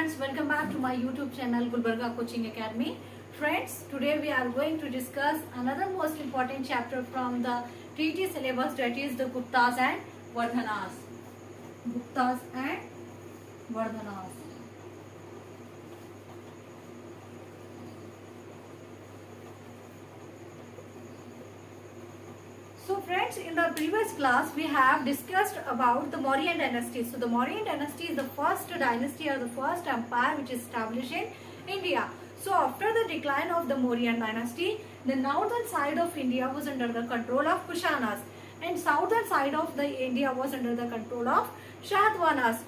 friends, welcome back to my YouTube channel Gulbarga Coaching Academy. Friends, today we are going to discuss another most important chapter from the TT syllabus, that is the Guptas and Vardhanas. Guptas and Vardhanas. So friends, in the previous class we have discussed about the Mauryan dynasty. So the Mauryan dynasty is the first dynasty or the first empire which is established in India. So after the decline of the Mauryan dynasty, the northern side of India was under the control of Kushanas and southern side of the India was under the control of Shatavahanas.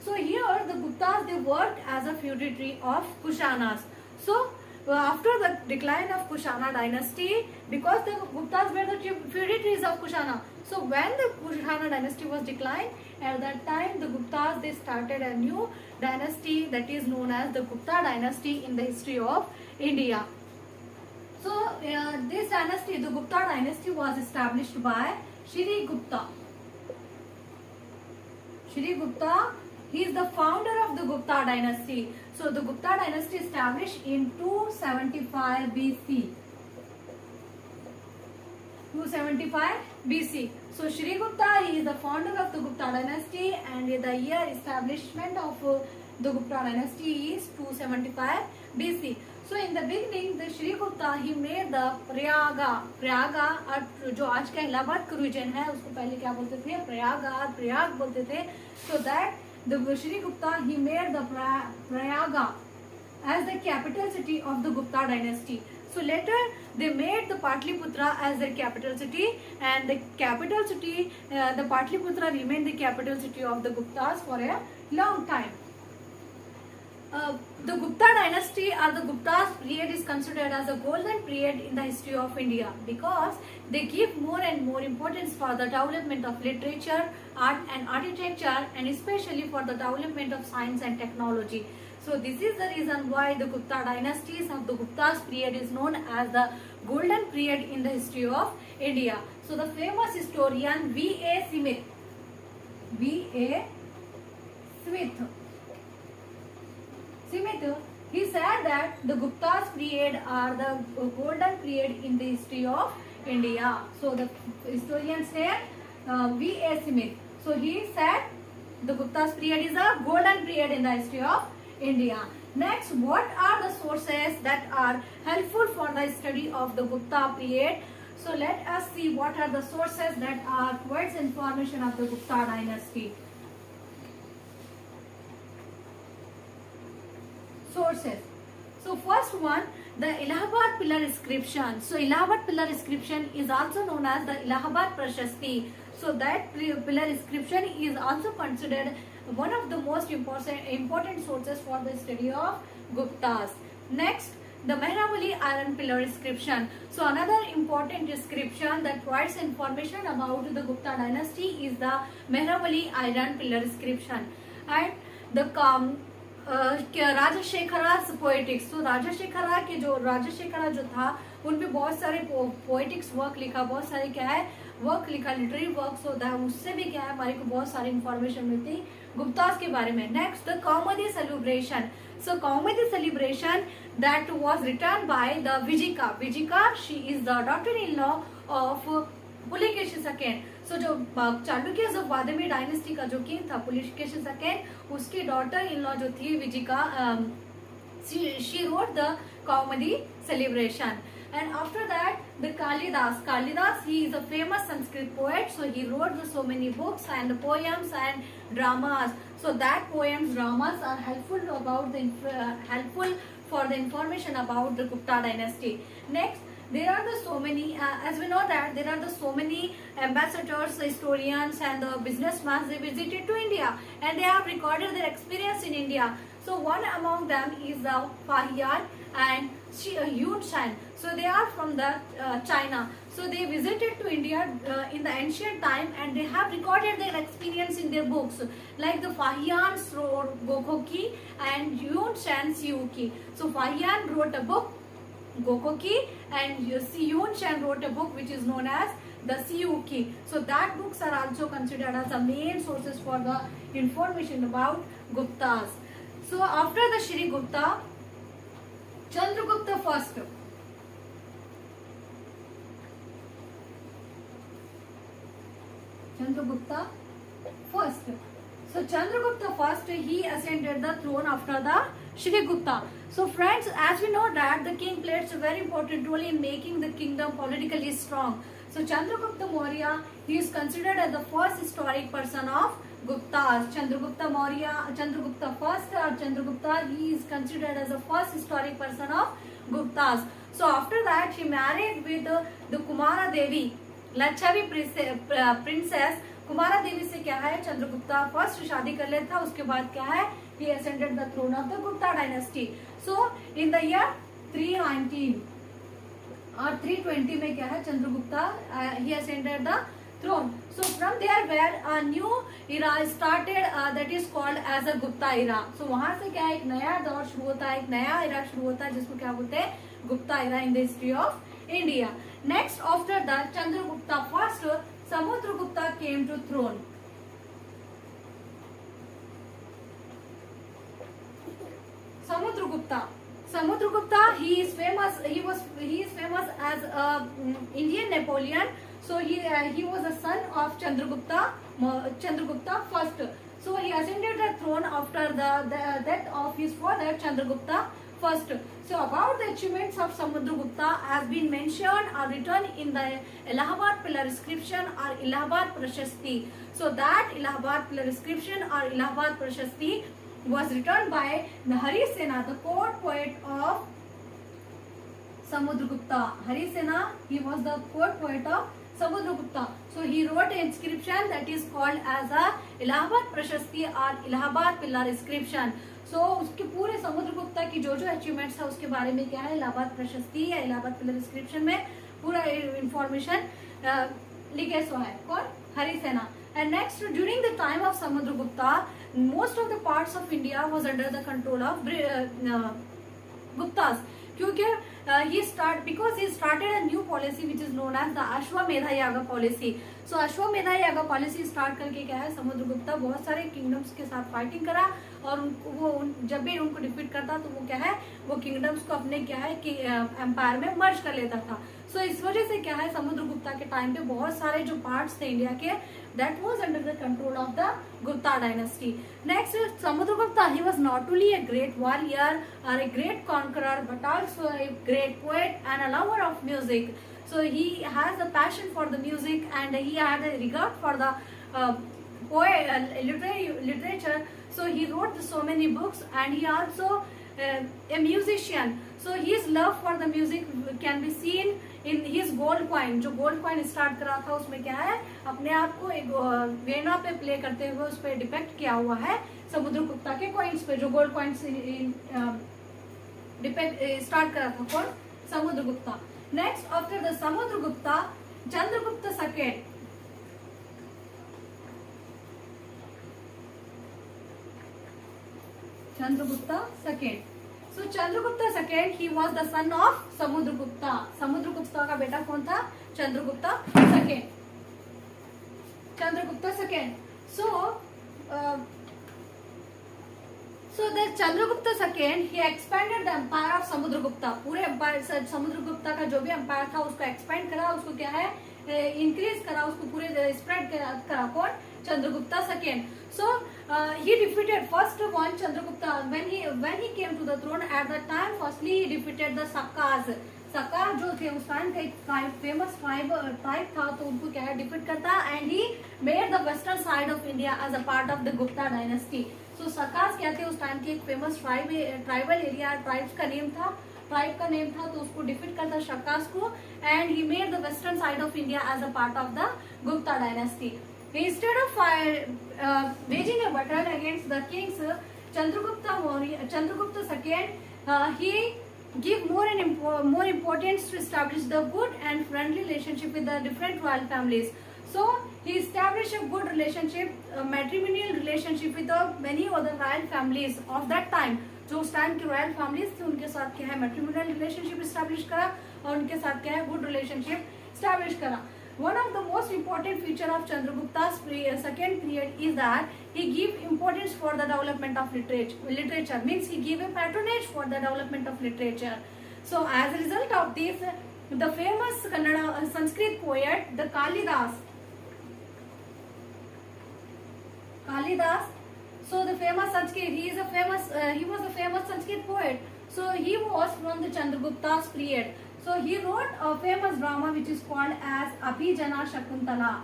So here the Guptas, they worked as a feudatory of Kushanas. So after the decline of Kushana dynasty, because the Guptas were the feudatories of Kushana, so when the Kushana dynasty was declined, at that time the Guptas, they started a new dynasty that is known as the Gupta dynasty in the history of India. So this dynasty, the Gupta dynasty, was established by Shri Gupta. Shri Gupta, he is the founder of the Gupta dynasty. So the Gupta dynasty established in 275 BC. 275 BC. So Shri Gupta, he is the founder of the Gupta dynasty, and the year establishment of the Gupta dynasty is 275 BC. So in the beginning, the Shri Gupta, he made the Prayaga और जो आज का Allahabad reason है उसको पहले क्या बोलते थे, प्रयाग बोलते थे. So that the Shri Gupta, he made the Prayaga as the capital city of the Gupta dynasty. So later they made the Patliputra as their capital city, and the capital city, the Patliputra remained the capital city of the Guptas for a long time. The Gupta dynasty or the Gupta's period is considered as a golden period in the history of India because they give more and more importance for the development of literature, art and architecture, and especially for the development of science and technology. So this is the reason why the Gupta dynasties of the Gupta's period is known as the golden period in the history of India. So the famous historian V.A. Smith, he said that the Gupta's period are the golden period in the history of India. So the historian said V.A. Smith. So he said the Gupta's period is a golden period in the history of India. Next, what are the sources that are helpful for the study of the Gupta period? So let us see what are the sources that are provides information of the Gupta dynasty. Sources. So first one, the Allahabad pillar inscription. So Allahabad pillar inscription is also known as the Allahabad Prashasti. So that pillar inscription is also considered one of the most important sources for the study of Guptas. Next, the Mehrawali iron pillar inscription. So another important inscription that provides information about the Gupta dynasty is the Mehrawali iron pillar inscription. And the Rajashekhara poetics. तो राजशेखरा जो था उनपे बहुत सारे poetics work लिखा, बहुत सारे क्या है वर्क लिखा, लिटरेरी वर्क्स होता है, उससे भी क्या है हमारे को बहुत सारी इंफॉर्मेशन मिलती गुप्तास के बारे में. Next, the Kaumudi celebration. So Kaumudi celebration that was written by the Vijika, she is the daughter-in-law of पुलिकेशिन II. So जो चालुक्य जो वादमी डायनेस्टी का जो किंग था पुलिकेशिन II, उसकी डॉटर इन लॉ जो थी विजिका, she wrote the Kaumudi celebration. And after that, the Kalidas, he is a famous Sanskrit poet. So he wrote so many books and poems and dramas. So that poems, dramas are helpful for the information about the Gupta dynasty. Next, there are the so many, as we know that there are the so many ambassadors, historians and the businessmen, they visited to India and they have recorded their experience in India. So one among them is the Fahian and Yun Shan. So they are from the China. So they visited to India in the ancient time and they have recorded their experience in their books. Like the Fahians wrote Gokoki and Yun Shan Siuki. So Fahian wrote a book Gokoki and Yun Shan wrote a book which is known as the Siuki. So that books are also considered as the main sources for the information about Guptas. So after the Shri Gupta, Chandragupta first. Chandragupta first. So Chandragupta first, he ascended the throne after the Shri Gupta. So friends, as we know that the king plays a very important role in making the kingdom politically strong. So Chandragupta Maurya, he is considered as the first historic person of Guptas. Chandragupta Maurya, Chandragupta first or Chandragupta, he is considered as the first historic person of Guptas. So after that, he married with the Kumara Devi, Lachavi princess. Kumara देवी से क्या है, Chandragupta first शादी कर लेता, उसके बाद क्या है, he ascended the throne of the Gupta dynasty. So in the year 319 और 320 में क्या है, Chandragupta he ascended the throne. So from there where a new era started, that is called as a Gupta era. So वहां से क्या है, एक नया दौर शुरू होता है, एक नया era शुरू होता है, जिसको क्या बोलते हैं, Gupta era in the history of India. Next after that, Chandragupta first, Samudragupta came to throne. Samudragupta, he is famous. He is famous as a Indian Napoleon. So he was a son of Chandragupta first. So he ascended the throne after the death of his father Chandragupta first. So about the achievements of Samudragupta has been mentioned or written in the Allahabad pillar inscription or Allahabad Prashasti. So that Allahabad pillar inscription or Allahabad Prashasti was written by Hari Sena, the court poet of Samudragupta. Hari Sena, he was the court poet of Samudragupta. So he wrote an inscription that is called as a Allahabad Prashasti or Allahabad pillar inscription. So उसके पूरे समुद्रगुप्ता की जो achievements है उसके बारे में क्या है, इलाहाबाद प्रशस्ति या इलाहाबाद पिलर इंस्क्रिप्शन में पूरा इंफॉर्मेशन लिखे सो है. कौन, हरि सेना. And next, during the time of Samudragupta, most of the parts of India was under the control of Guptas. क्योंकि he started a new policy which is known as the Ashwamedha Yaga policy. So Ashwamedha Yaga policy start करके क्या है, समुद्रगुप्ता बहुत सारे kingdoms के साथ fighting करा और वो जब भी उनको डिफीट करता तो वो क्या है, वो किंगडम्स को अपने क्या है कि एम्पायर में मर्ज कर लेता था. सो इस वजह से क्या है, समुद्रगुप्ता के टाइम पे बहुत सारे जो पार्ट्स थे इंडिया के, that was under the control of the Gupta dynasty. Next, Samudragupta, he was not only a great warrior or a great conqueror but also a great poet and a lover of music. So he has a passion for the music and he had a regard for the literature. So he wrote so many books and he also a musician. So his love for the music can be seen in his gold coin. जो gold coin start करा था उसमें क्या है, अपने आप को एक वीणा पे प्ले करते हुए उस पे डिपेक्ट किया हुआ है समुद्रगुप्ता के कॉइन्स पे. जो गोल्ड कॉइन्स डिपेक्ट स्टार्ट करा था कौन, Samudragupta. Next after the Samudragupta, Chandragupta second. Chandragupta second. So Chandragupta second, he was the son of Samudragupta. Samudragupta का बेटा कौन था, Chandragupta second. Chandragupta second. So the Chandragupta second, he expanded the empire of Samudragupta. पूरे empire Samudragupta का जो भी empire था उसको expand करा, उसको क्या है, increase करा, उसको पूरे spread करा कौन, Chandragupta second. So he defeated first one Chandragupta when he came to the throne. At that time, firstly he defeated the Sakas. Saka जो थे उस टाइम का एक फेमस ट्राइब था, तो उनको क्या है डिफीट करता, and he made the western side of India as a part of the Gupta dynasty. So Sakas क्या थे उस टाइम की एक फेमस ट्राइबल एरिया, ट्राइब का नेम था, तो उसको डिफीट करता शकास को, and he made the western side of India as a part of the Gupta dynasty. Instead of waging a battle against the kings, Chandragupta second, he give more importance to establish the good and friendly relationship with the different royal families. So he established a good relationship, matrimonial relationship with the many other royal families of that time. जो उस time की royal families थी उनके साथ क्या है matrimonial relationship establish करा और उनके साथ क्या है गुड रिलेशनशिप स्टैब्लिश करा. One of the most important feature of Chandragupta's second period is that he gave importance for the development of literature. Means he gave a patronage for the development of literature. So as a result of this, the famous Kannada Sanskrit poet, the Kalidas. So the famous Sanskrit, he was a famous Sanskrit poet. So he was from the Chandragupta's period. So he wrote a famous drama which is called as Abhijana Shakuntala.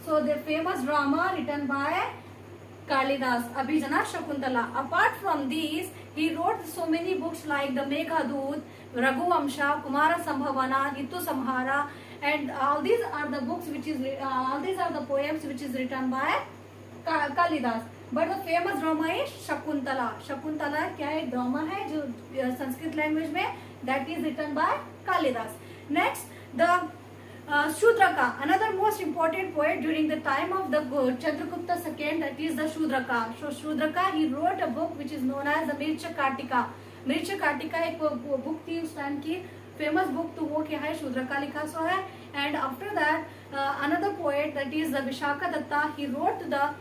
So the famous drama written by Kalidas, Abhijana Shakuntala. Apart from these, he wrote so many books like the Meghadoot, Raghuvamsha, Kumara Sambhavana, Ritu Samhara, and all these are the books which is all these are the poems which is written by Kalidas. But the famous drama is Shakuntala. Shakuntala क्या है drama है जो Sanskrit language में, that is written by Kalidas. Next, the Shudraka, another most important poet during the time of the Chandragupta II, that is the Shudraka. So Shudraka, he wrote a book which is known as the Mirchakartika. Mirchakartika एक book थी उस time की famous book, तो वो क्या है शूद्रका लिखा सो है. And after that another poet, that is the Vishaka Datta, he wrote the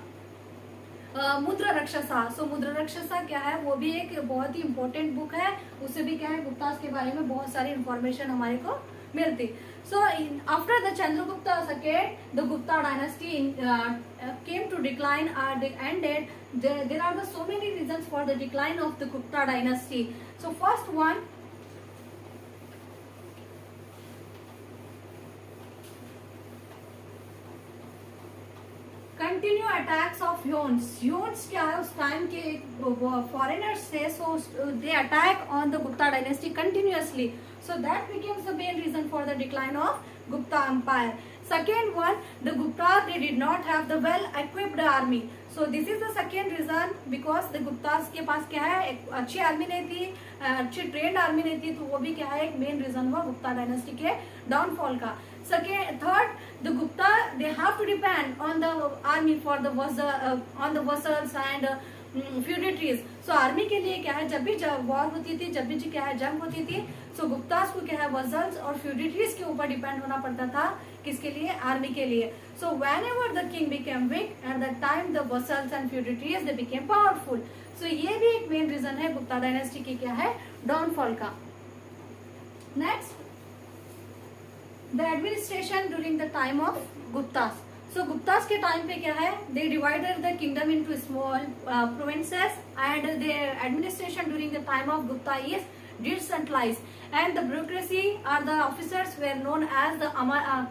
मुद्रा रक्षसा. सो मुद्रा रक्षसा क्या है, वो भी एक बहुत ही इम्पोर्टेंट बुक है. उससे भी क्या है गुप्तास के बारे में बहुत सारी इंफॉर्मेशन हमारे को मिलती. So after the Chandragupta II, the Gupta dynasty came to decline or ended. There are so many reasons for the decline of the Gupta dynasty. So first one, continue attacks of Huns. Huns क्या है उस time के foreigners थे. So they attack on the Gupta dynasty continuously. So that becomes the main reason for the decline of Gupta empire. Second one, the Gupta, they did not have the well equipped army. So this is the second reason, because the Guptas के पास क्या है एक अच्छी army नहीं थी, अच्छी trend army नहीं थी. तो वो भी क्या है एक मेन रीजन हुआ गुप्ता डायनेस्टी के डाउनफॉल का. Third, the Gupta, they have to depend on the army for the on the vassals and feudatories. So army के लिए क्या है जब भी वॉर होती थी, जब भी क्या है जंग होती थी, सो गुप्तास को क्या है वजल्स और फ्यूडिटरीज के ऊपर डिपेंड होना पड़ता था. किसके लिए? आर्मी के लिए. So whenever the king became weak, at that time the vassals and feudatories they became powerful. So ये भी एक मेन रीजन है गुप्ता डायनेस्टी की क्या है डाउनफॉल का. Next, the administration during the time of Guptas. So Guptas के टाइम पे क्या है, they divided the kingdom into small provinces and the administration during the time of Gupta is decentralized, and the bureaucracy or the officers were known as the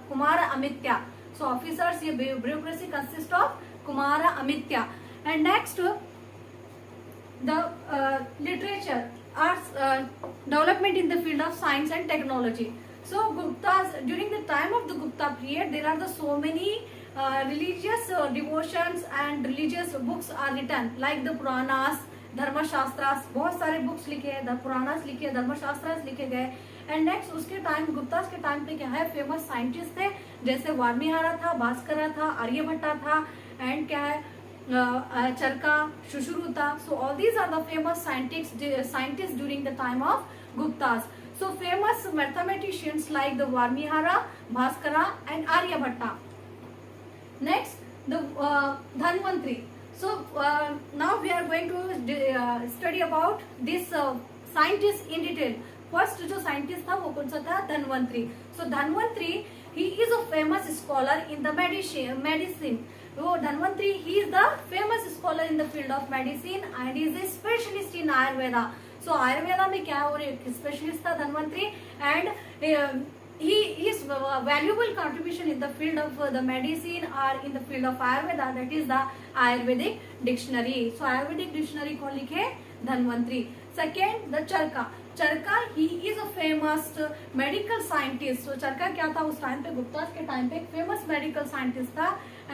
Kumara Amitya. So officers, ये bureaucracy consists of Kumara Amitya. And next, the literature arts development in the field of science and technology. So Guptas, during the time of the Gupta period, there are the so many religious devotions and religious books are written, like the Puranas, धर्मशास्त्रास. बहुत सारे books लिखे हैं, पुराणास लिखे, धर्मशास्त्रास लिखे गए. And next उसके time Guptas के time पे क्या है फेमस साइंटिस्ट थे, जैसे वाल्मीहारा था, भास्करा था, आर्यभट्टा था, एंड क्या है Charaka, Sushruta. So all these are the famous scientist during the time of Guptas. So famous mathematicians like the Varahamihira, Bhaskara and Aryabhatta. Next, the Dhanvantari. So now we are going to study about this scientist in detail. First जो scientist था वो कौन सा था? Dhanvantari. So Dhanvantari, he is a famous scholar in the medicine. वो Dhanvantari, he is the famous scholar in the field of medicine and he is a specialist in Ayurveda. So Ayurveda में क्या है, वो एक specialist था Dhanvantari, and his valuable contribution in the field of the medicine or in the field of Ayurveda, that is the Ayurvedic dictionary. So Ayurvedic dictionary कौन लिखे? Dhanvantari. Second, the Charka. Charka, he is a famous medical scientist. So Charka क्या था उस time पे, गुप्तास के time पे एक famous medical scientist था,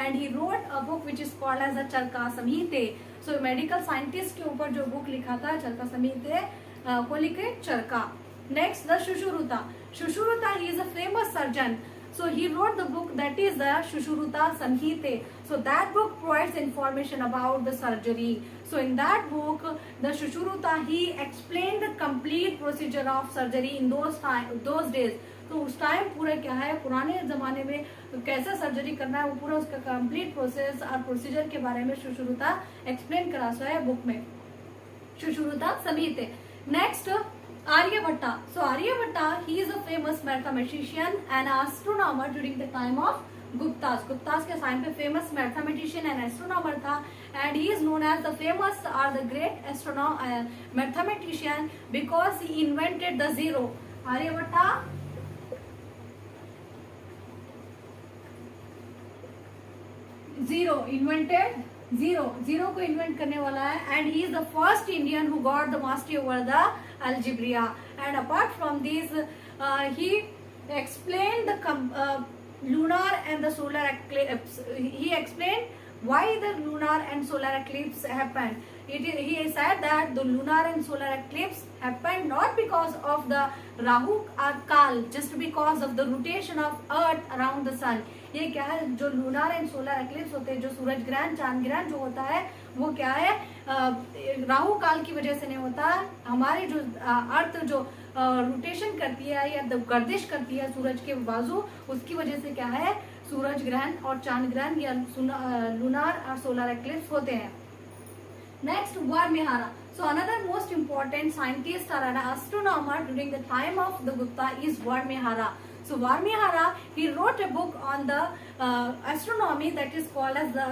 and he wrote a book which is called as the Charka Samhite. So medical scientist के ऊपर जो book लिखा था चरका संहिते, को लिखे चरका. Next, the Shushruta. Shushruta, he is a famous surgeon. So he wrote the book that is the Shushruta Samhite. So that book provides information about the surgery. So in that book, the Shushruta, he explained the complete procedure of surgery in those days. तो उस time पूरा क्या है, पुराने जमाने में कैसे surgery करना है, वो पूरा उसका कंप्लीट प्रोसेस और प्रोसीजर के बारे में सुश्रुता एक्सप्लेन करा सो है बुक में, Sushruta Samhita. Next Aryabhatta. So Aryabhatta, he is a famous mathematician and astronomer during the time of Guptas. Guptas के टाइम पे famous mathematician and astronomer था, and he is known as the famous or the great mathematician because he invented the zero. Aryabhatta zero को invent करने वाला है, and he is the first Indian who got the mastery over the algebra. And apart from this he explain the lunar and the solar eclipse. He explained why the lunar and solar eclipse happened. He said that the lunar and solar eclipse happened not because of the Rahu or Kal, just because of the rotation of Earth around the sun. ये क्या है, जो lunar and solar eclipse होते हैं, जो सूरज ग्रहण चांद ग्रहण जो होता है, वो क्या है, राहु काल की वजह से नहीं होता. हमारी जो अर्थ जो रोटेशन करती है या गर्दिश करती है सूरज के बाजू, उसकी वजह से क्या है, सूरज ग्रहण और चांद ग्रहण या लूनार और सोलर एक्लिप्स होते हैं. Next वार्मिहारा. So another most important scientist or an astronomer during the time of the Gupta is Varmihara. So Varmihara, he wrote a book on the astronomy that is called as the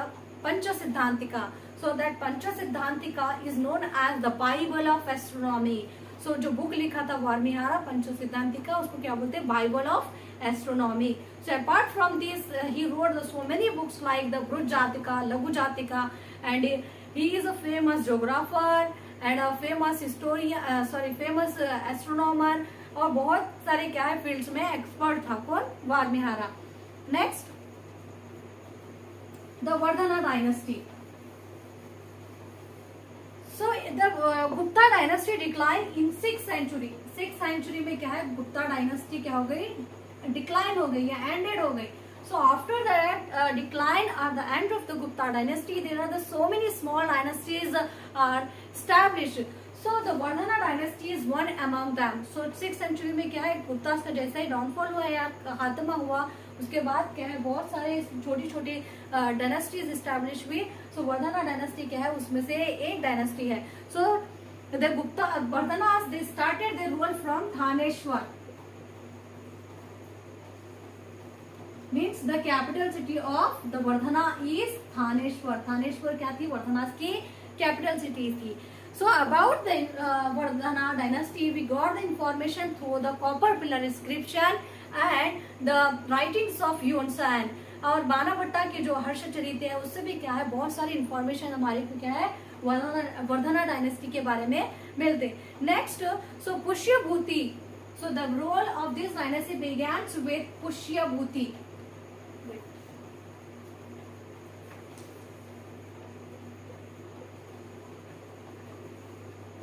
Panchasiddhantika. So that Panchasiddhantika is known as the Bible of astronomy. So जो book लिखा था वार्मिहारा पंचसिद्धांतिका, उसको क्या बोलते हैं, Bible of astronomy. So apart from this, he wrote so many books like the Bruj Jatika, Laghu Jatika, and he is a famous geographer and a famous historian, famous astronomer, और बहुत सारे क्या है फील्ड्स में expert था कौन, Varahamihira. Next the Vardhana dynasty. So the Gupta dynasty decline in 6th century. 6th century में क्या है, गुप्ता डायनेस्टी क्या हो गई, डिक्लाइन हो गई या एंडेड हो गई. So after that decline or the end of the Gupta dynasty, there are so many small dynasties are established. So the Vardhana dynasty is one among them. So 6th century में क्या है, गुप्तास का जैसा ही downfall हुआ या खात्मा हुआ, उसके बाद क्या है, बहुत सारे छोटी छोटी डायनेस्टीज एस्टैब्लिश हुई. सो वर्धना डायनेस्टी क्या है, उसमें से एक डायनेस्टी है. So the Gupta Vardhanas they started their rule from Thaneshwar. Means the capital city of the Vardhana is Thaneshwar. Thaneshwar क्या थी, वर्धनास की capital city थी. So about the Vardhana dynasty, we got the information through the copper pillar inscription and the writings of Yun San. और बाणाभट्टा के जो हर्षचरित है, उससे भी क्या है, बहुत सारी इंफॉर्मेशन हमारे को क्या है, वर्धना डायनेस्टी के बारे में मिलते. Next, so Pushyabhuti. So the role of this dynasty began with Pushyabhuti.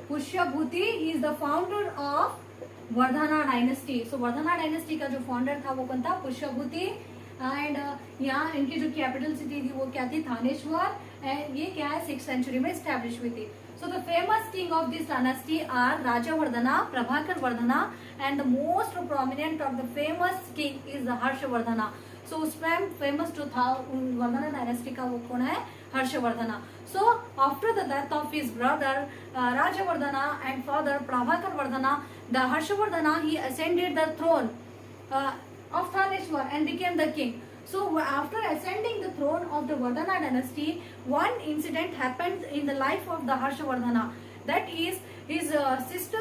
Pushyabhuti is the founder of Vardhana dynasty. So Vardhana dynasty का जो फाउंडर था वो कौन था, पुष्यभूति. एंड यहाँ इनकी जो कैपिटल सिटी थी वो क्या थी, थानेश्वर. एंड ये क्या है, 6th century में स्टैब्लिश हुई थी. So the famous king of this dynasty are Rajavardhana, Prabhakar Vardhana, and the most prominent of the famous king is the Harshavardhana. So उस टाइम फेमस जो था वर्धना डायनेस्टी का वो कौन है, Harshavardhana. So after the death of his brother Rajavardhana and father Prabhakar Vardhana, the Harshavardhana he ascended the throne of Thaneshwar and became the king. So after ascending the throne of the Vardhana dynasty, one incident happened in the life of the Harshavardhana. That is, his sister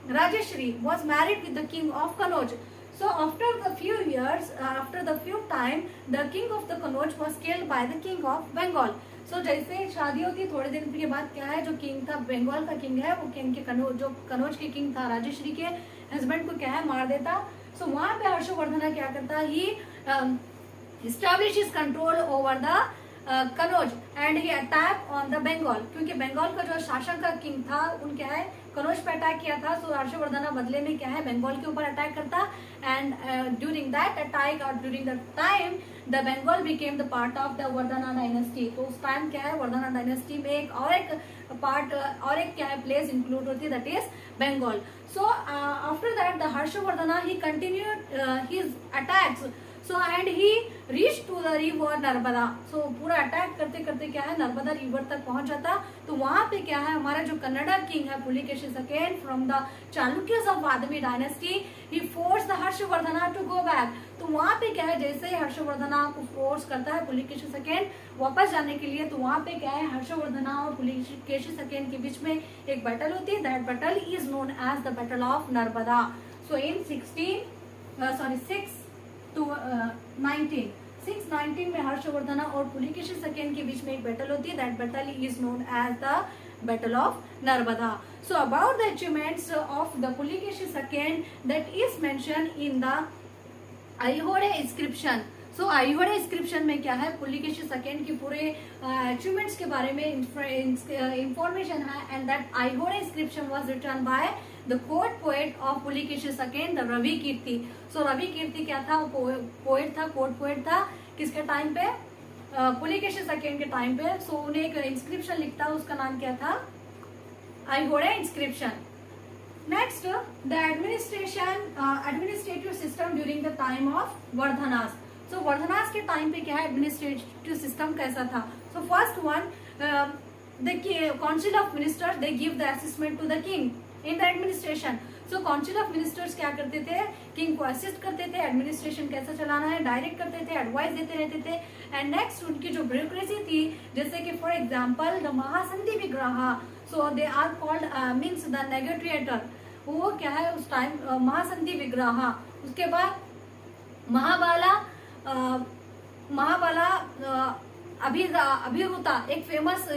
Rajeshri was married with the king of Kanauj. So after the few years, after the few time, the king of the Kanauj was killed by the king of Bengal. So जैसे शादी होती थोड़े दिन के बाद क्या है, जो किंग था बंगाल का किंग है, वो किंग के जो कनौज के किंग था राजेश्री के हस्बैंड को क्या है, मार देता. सो वहां पे हर्षवर्धना क्या करता, ही establishes control over the Kanauj and he attack on the Bengal. क्योंकि बंगाल का जो शासन का किंग था, उन क्या है, कनौज पे अटैक किया था। सो हर्षवर्धन बदले में क्या है बंगाल के ऊपर अटैक करता, एंड ड्यूरिंग दैट अटैक और during that time the Bengal became the part of the Vardhana dynasty. तो उस टाइम क्या है वर्धना डायनेस्टी में एक पार्ट और एक क्या है प्लेस इंक्लूड होती है, that is Bengal. So after that the Harshavardhana he continued his attacks, so and he reach to the river Narmada. So पूरा अटैक करते करते क्या है नर्मदा रिवर तक पहुंच जाता। तो वहां पे क्या है हमारा जो कन्नड़ा किंग है Pulakeshi second from the Chalukyas of Badami dynasty, he force the Harshavardhana to go back. तो वहां पे क्या है जैसे ही हर्षवर्धन को फोर्स करता है पुलिकेशी सेकेंड वापस जाने के लिए, तो वहां पे क्या है हर्षवर्धन और पुलिकेशी सेकेंड के बीच में एक बैटल होती है। That battle is known as the battle of Narmada. So in 619 में हर्षवर्धन और पुलिकेशी सेकेंड के बीच में एक बैटल होती है। That battle is known as the battle of Narmada. So about the achievements of the Pulakeshi second that is mention in the Aihole inscription. So Aihole inscription में क्या है पुलिकेशी सेकेंड की पूरे अचीवमेंट्स के बारे में इंफॉर्मेशन है, and that Aihole inscription was written by the court poet of Pulakeshi second the Ravi Kirti. So Ravi Kirti क्या था, वो पोएट था, कोर्ट पोएट था, किसके टाइम पे पुलिकेशी सेकेंड के टाइम पे। सो उन्हें एक इंस्क्रिप्शन लिखता, उसका नाम क्या था Aihole inscription. Next the administrative system during the time of Vardhanas. So Vardhanas के टाइम पे क्या है एडमिनिस्ट्रेटिव सिस्टम कैसा था। So first one the council of ministers they give the assistant to the king in the administration. So council of ministers क्या करते थे king को असिस्ट करते थे, एडमिनिस्ट्रेशन कैसे चलाना है डायरेक्ट करते थे, एडवाइस देते रहते थे। एंड नेक्स्ट उनकी जो ब्यूरोक्रेसी थी जैसे कि for example the Mahasandhi Vigraha, so they are called means the negotiator, वो क्या है उस टाइम महासंधि विग्रह। उसके बाद महाबाला अभिरुता एक फेमस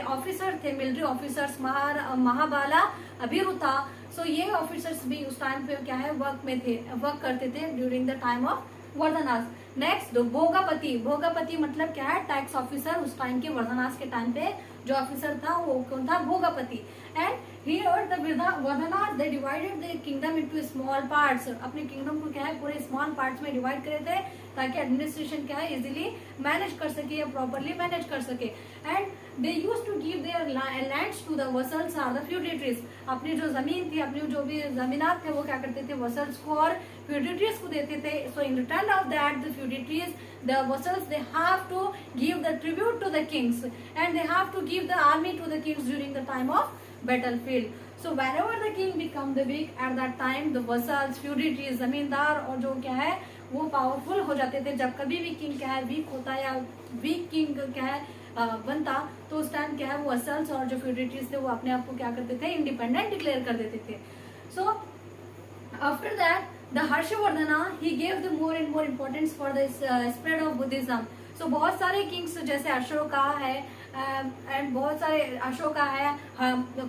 ऑफिसर थे, मिलिट्री ऑफिसर्स महाबाला अभिरुता। सो ये ऑफिसर्स भी उस टाइम पे क्या है वर्क करते थे during the time of Vardhanas. Next Bhogapati, Bhogapati मतलब क्या है टैक्स ऑफिसर। उस टाइम के वर्धनास के टाइम पे जो ऑफिसर था वो कौन था Bhogapati. And here the Vardhanas they divided the kingdom into small parts. अपने किंगडम को क्या है पूरे स्मॉल पार्ट्स में डिवाइड करे थे ताकि एडमिनिस्ट्रेशन क्या है इजीली मैनेज कर सके या प्रॉपरली मैनेज कर सके। And they use to give their lands to the vassals or the feudatories. अपनी जो जमीन थी अपनी जो भी जमीनात थे वो क्या करते थे वसल्स को और फ्यूडिटरीज को देते थे। So in return of that the feudatories the vassals they have to give the tribute to the kings and they have to give the army to the kings during the time of battlefield. So whenever the king become the weak at that time the vassals feudatories जमींदार और जो क्या है वो powerful हो जाते थे। जब कभी भी किंग क्या है वीक होता या वीक किंग क्या है बनता तो उस टाइम क्या है वो वसल्स और जो फ्यूडिटरीज थे वो अपने आप को क्या करते थे इंडिपेंडेंट डिक्लेयर कर देते थे। सो after that the Harshavardhana he gave the more and more importance for the spread of Buddhism. So बहुत सारे किंग्स जैसे अशोका है एंड बहुत सारे अशोका है,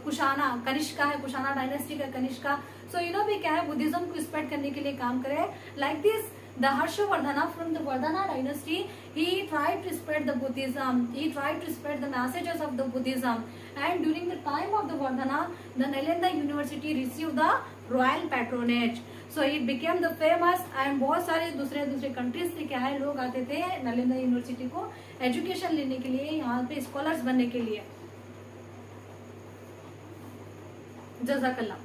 कुशाना कनिष्का है, कुशाना डायनेस्टी का कनिष्का। सो यू नो भी क्या है बुद्धिज्म को स्प्रेड करने के लिए काम करे। Like this the Harshavardhana from the Vardhana dynasty he tried to spread the Buddhism, he tried to spread the messages of the Buddhism. And during the time of the Vardhana the Nalanda University received the royal patronage. So it became the famous and बहुत सारे दूसरे countries से क्या है लोग आते थे Nalanda university को एजुकेशन लेने के लिए, यहाँ पे स्कॉलर्स बनने के लिए। जज़ाकल्लाह।